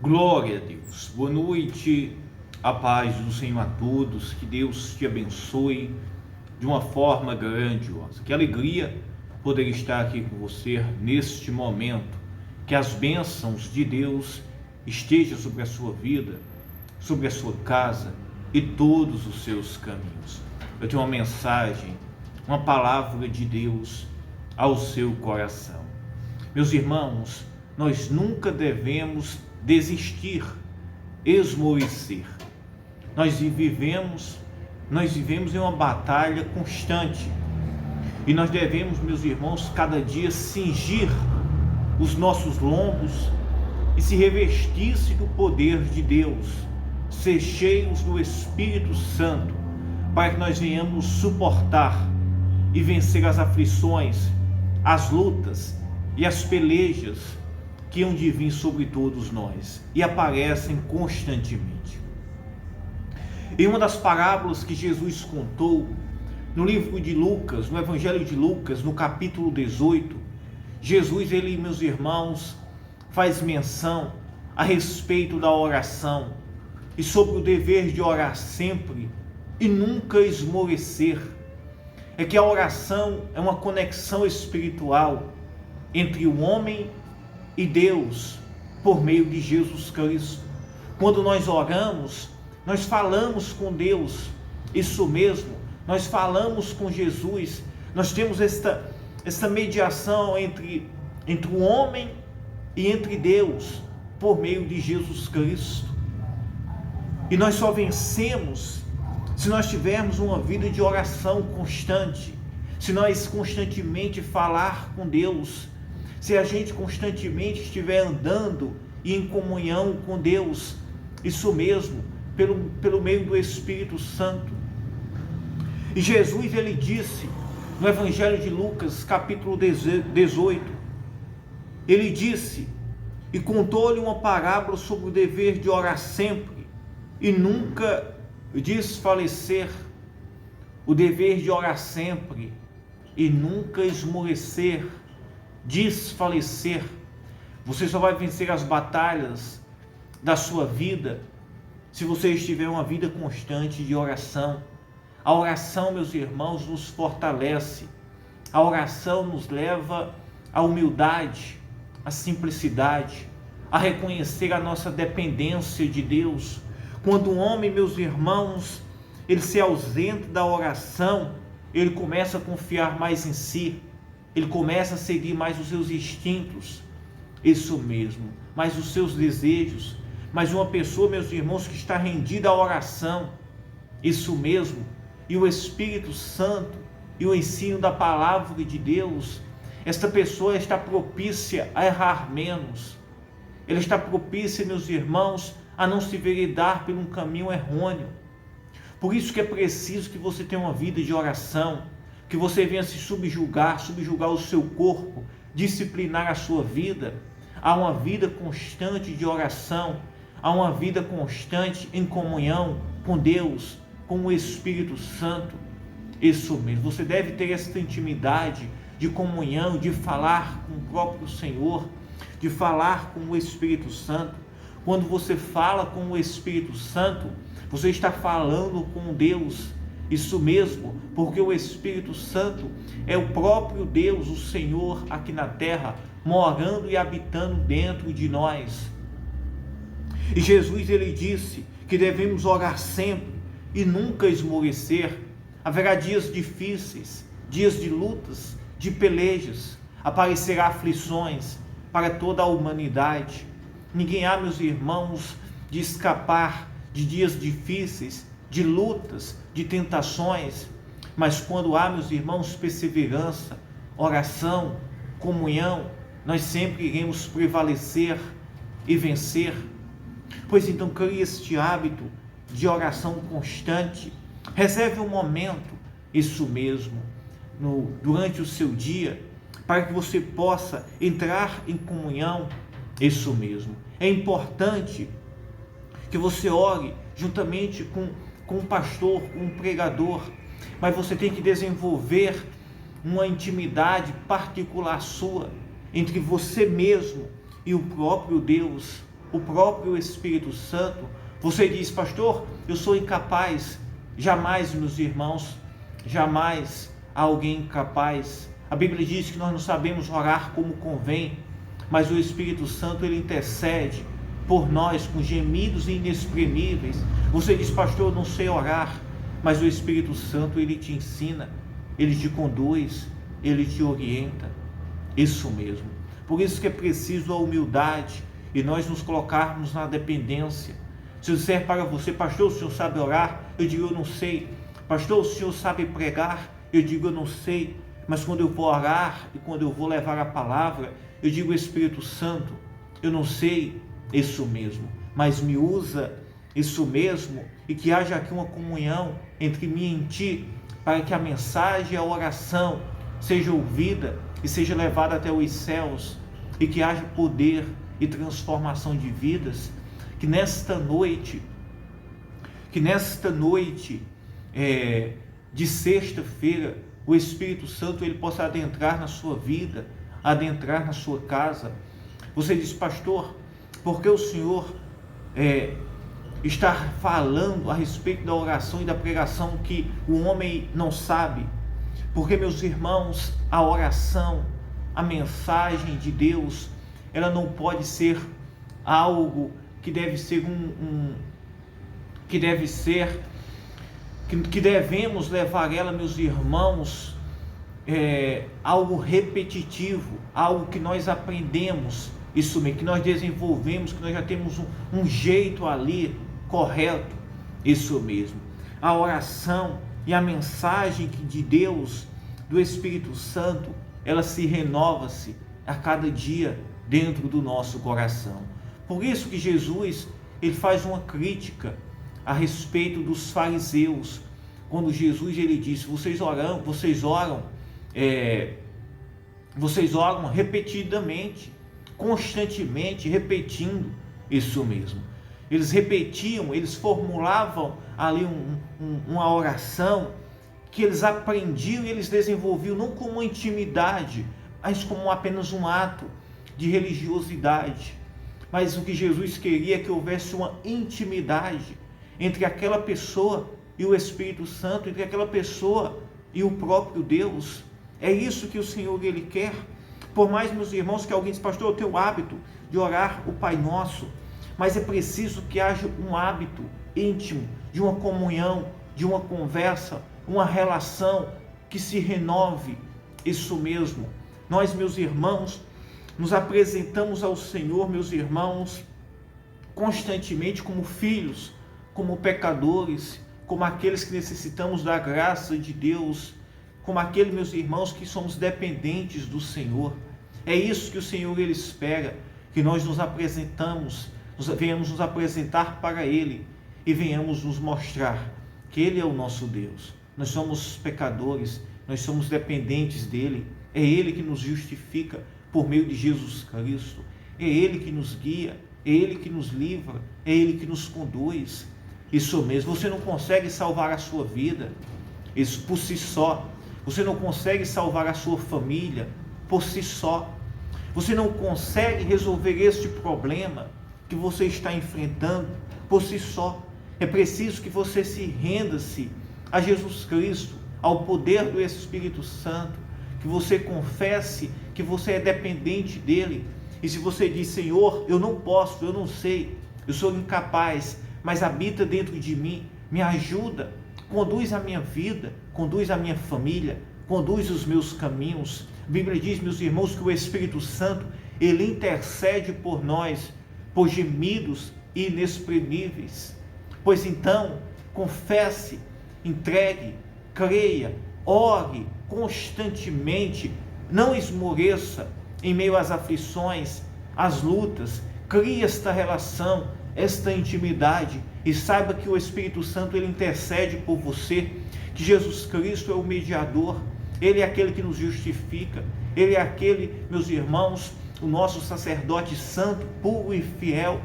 Glória a Deus. Boa noite, a paz do Senhor a todos. Que Deus te abençoe de uma forma grandiosa. Que alegria poder estar aqui com você neste momento. Que as bênçãos de Deus estejam sobre a sua vida, sobre a sua casa e todos os seus caminhos. Eu tenho uma mensagem, uma palavra de Deus ao seu coração. Meus irmãos, nós nunca devemos desistir, esmorecer. Nós vivemos em uma batalha constante e nós devemos, meus irmãos, cada dia cingir os nossos lombos e se revestir-se do poder de Deus, ser cheios do Espírito Santo, para que nós venhamos suportar e vencer as aflições, as lutas e as pelejas que hão de vir sobre todos nós e aparecem constantemente. Em uma das parábolas que Jesus contou no livro de Lucas, no Evangelho de Lucas, no capítulo 18, Jesus, meus irmãos, faz menção a respeito da oração e sobre o dever de orar sempre e nunca esmorecer. É que a oração é uma conexão espiritual entre o homem e Deus por meio de Jesus Cristo. Quando nós oramos, nós falamos com Deus, isso mesmo, nós falamos com Jesus, nós temos esta mediação entre o homem e entre Deus por meio de Jesus Cristo. E nós só vencemos se nós tivermos uma vida de oração constante, se nós constantemente falar com Deus, se a gente constantemente estiver andando e em comunhão com Deus, isso mesmo, pelo meio do Espírito Santo. E Jesus, ele disse no Evangelho de Lucas, capítulo 18, ele disse e contou-lhe uma parábola sobre o dever de orar sempre e nunca desfalecer, o dever de orar sempre e nunca esmorecer, desfalecer. Você só vai vencer as batalhas da sua vida se você estiver uma vida constante de oração. A oração, meus irmãos, nos fortalece. A oração nos leva à humildade, à simplicidade, a reconhecer a nossa dependência de Deus. Quando um homem, meus irmãos, ele se ausenta da oração, ele começa a confiar mais em si, ele começa a seguir mais os seus instintos, isso mesmo, mais os seus desejos. Mas uma pessoa, meus irmãos, que está rendida à oração, isso mesmo, e o Espírito Santo e o ensino da palavra de Deus, esta pessoa está propícia a errar menos, ela está propícia, meus irmãos, a não se veredar por um caminho errôneo. Por isso que é preciso que você tenha uma vida de oração, que você venha se subjugar o seu corpo, disciplinar a sua vida, a uma vida constante de oração, a uma vida constante em comunhão com Deus, com o Espírito Santo. Isso mesmo, você deve ter essa intimidade de comunhão, de falar com o próprio Senhor, de falar com o Espírito Santo. Quando você fala com o Espírito Santo, você está falando com Deus, isso mesmo, porque o Espírito Santo é o próprio Deus, o Senhor aqui na terra, morando e habitando dentro de nós. E Jesus, ele disse que devemos orar sempre e nunca esmorecer. Haverá dias difíceis, dias de lutas, de pelejas, aparecerá aflições para toda a humanidade. Ninguém há, meus irmãos, de escapar de dias difíceis, de lutas, de tentações, mas quando há, meus irmãos, perseverança, oração, comunhão, nós sempre iremos prevalecer e vencer. Pois então, crie este hábito de oração constante, reserve um momento, isso mesmo, durante o seu dia, para que você possa entrar em comunhão, isso mesmo. É importante que você ore juntamente com um pastor, com um pregador, mas você tem que desenvolver uma intimidade particular sua, entre você mesmo e o próprio Deus. o próprio Espírito Santo. Você diz: pastor, eu sou incapaz. Jamais, meus irmãos, jamais há alguém incapaz. A Bíblia diz que nós não sabemos orar como convém, mas o Espírito Santo, ele intercede por nós com gemidos inexprimíveis. Você diz: pastor, eu não sei orar, mas o Espírito Santo, ele te ensina, ele te conduz, ele te orienta. Isso mesmo. Por isso que é preciso a humildade e nós nos colocarmos na dependência. Se eu disser para você: pastor, o senhor sabe orar? Eu digo: eu não sei. Pastor, o senhor sabe pregar? Eu digo: eu não sei. Mas quando eu vou orar e quando eu vou levar a palavra, eu digo: Espírito Santo, eu não sei. Isso mesmo, mas me usa. Isso mesmo, e que haja aqui uma comunhão entre mim e ti, para que a mensagem e a oração seja ouvida e seja levada até os céus, e que haja poder e transformação de vidas. Que nesta noite de sexta-feira, o Espírito Santo, ele possa adentrar na sua vida, adentrar na sua casa. Você diz: pastor, porque o senhor está falando a respeito da oração e da pregação que o homem não sabe? Porque, meus irmãos, a oração, a mensagem de Deus, ela não pode ser algo que deve ser que devemos levar ela, meus irmãos, algo repetitivo, algo que nós aprendemos, isso mesmo, que nós desenvolvemos, que nós já temos um jeito ali correto. Isso mesmo. A oração e a mensagem de Deus, do Espírito Santo, ela se renova-se a cada dia dentro do nosso coração. Por isso que Jesus, ele faz uma crítica a respeito dos fariseus, quando Jesus, ele disse: vocês oram repetidamente, constantemente repetindo. Isso mesmo. Eles repetiam, eles formulavam ali uma oração que eles aprendiam e eles desenvolviam não como uma intimidade, mas como apenas um ato de religiosidade. Mas o que Jesus queria é que houvesse uma intimidade entre aquela pessoa e o Espírito Santo, entre aquela pessoa e o próprio Deus. É isso que o Senhor, ele quer. Por mais, meus irmãos, que alguém diz: pastor, eu tenho o hábito de orar o Pai Nosso, mas é preciso que haja um hábito íntimo, de uma comunhão, de uma conversa, uma relação que se renove. Isso mesmo. Nós, meus irmãos, nos apresentamos ao Senhor, meus irmãos, constantemente como filhos, como pecadores, como aqueles que necessitamos da graça de Deus, como aqueles, meus irmãos, que somos dependentes do Senhor. É isso que o Senhor, ele espera, que nós nos venhamos nos apresentar para Ele e venhamos nos mostrar que Ele é o nosso Deus. Nós somos pecadores, nós somos dependentes dEle. É Ele que nos justifica por meio de Jesus Cristo. É Ele que nos guia, é Ele que nos livra, é Ele que nos conduz. Isso mesmo. Você não consegue salvar a sua vida, isso por si só. Você não consegue salvar a sua família por si só. Você não consegue resolver este problema que você está enfrentando por si só. É preciso que você se renda-se a Jesus Cristo, ao poder do Espírito Santo, que você confesse que você é dependente dele. E se você diz: Senhor, eu não posso, eu não sei, eu sou incapaz, mas habita dentro de mim, me ajuda, conduz a minha vida, conduz a minha família, conduz os meus caminhos. A Bíblia diz, meus irmãos, que o Espírito Santo, ele intercede por nós, por gemidos inexprimíveis. Pois então, confesse, entregue, creia, ore constantemente, não esmoreça em meio às aflições, às lutas. Crie esta relação, esta intimidade, e saiba que o Espírito Santo, ele intercede por você, que Jesus Cristo é o mediador, ele é aquele que nos justifica, ele é aquele, meus irmãos, o nosso sacerdote santo, puro e fiel,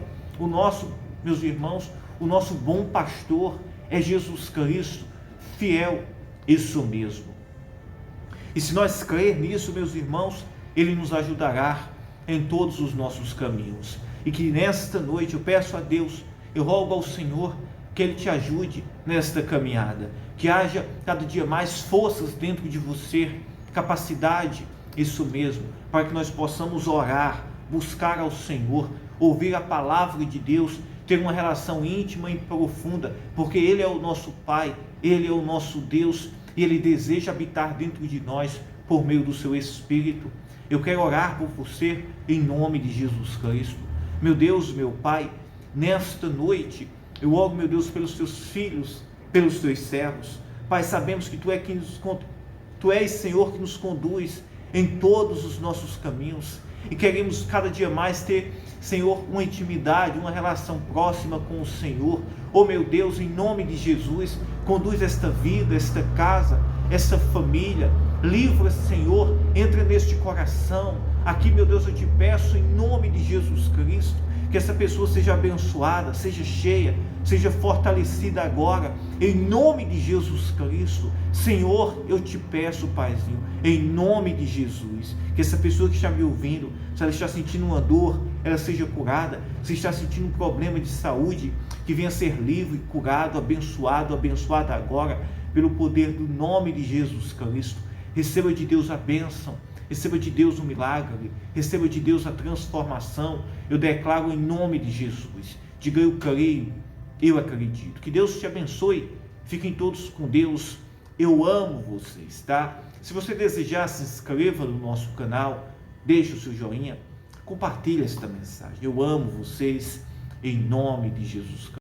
meus irmãos, o nosso bom pastor é Jesus Cristo, fiel. Isso mesmo. E se nós crer nisso, meus irmãos, ele nos ajudará em todos os nossos caminhos. e que nesta noite eu peço a Deus, eu rogo ao Senhor que Ele te ajude nesta caminhada, que haja cada dia mais forças dentro de você, capacidade, isso mesmo, para que nós possamos orar, buscar ao Senhor, ouvir a palavra de Deus, ter uma relação íntima e profunda, porque Ele é o nosso Pai, Ele é o nosso Deus, e Ele deseja habitar dentro de nós por meio do seu Espírito. Eu quero orar por você em nome de Jesus Cristo. Meu Deus, meu Pai, nesta noite, eu oro, meu Deus, pelos teus filhos, pelos teus servos. Pai, sabemos que Tu és, Senhor, que nos conduz em todos os nossos caminhos, e queremos cada dia mais ter, Senhor, uma intimidade, uma relação próxima com o Senhor. Oh meu Deus, em nome de Jesus, conduz esta vida, esta casa, esta família, livra, Senhor, entra neste coração, aqui, meu Deus, eu te peço em nome de Jesus Cristo, que essa pessoa seja abençoada, seja cheia, seja fortalecida agora, em nome de Jesus Cristo. Senhor, eu te peço, Paizinho, em nome de Jesus, que essa pessoa que está me ouvindo, se ela está sentindo uma dor, ela seja curada, se está sentindo um problema de saúde, que venha ser livre, curado, abençoada agora, pelo poder do nome de Jesus Cristo. Receba de Deus a bênção, receba de Deus o milagre, receba de Deus a transformação. Eu declaro em nome de Jesus. Diga: eu creio, eu acredito. Que Deus te abençoe. Fiquem todos com Deus. Eu amo vocês, tá? Se você desejar, se inscreva no nosso canal, deixe o seu joinha, compartilhe esta mensagem. Eu amo vocês em nome de Jesus Cristo.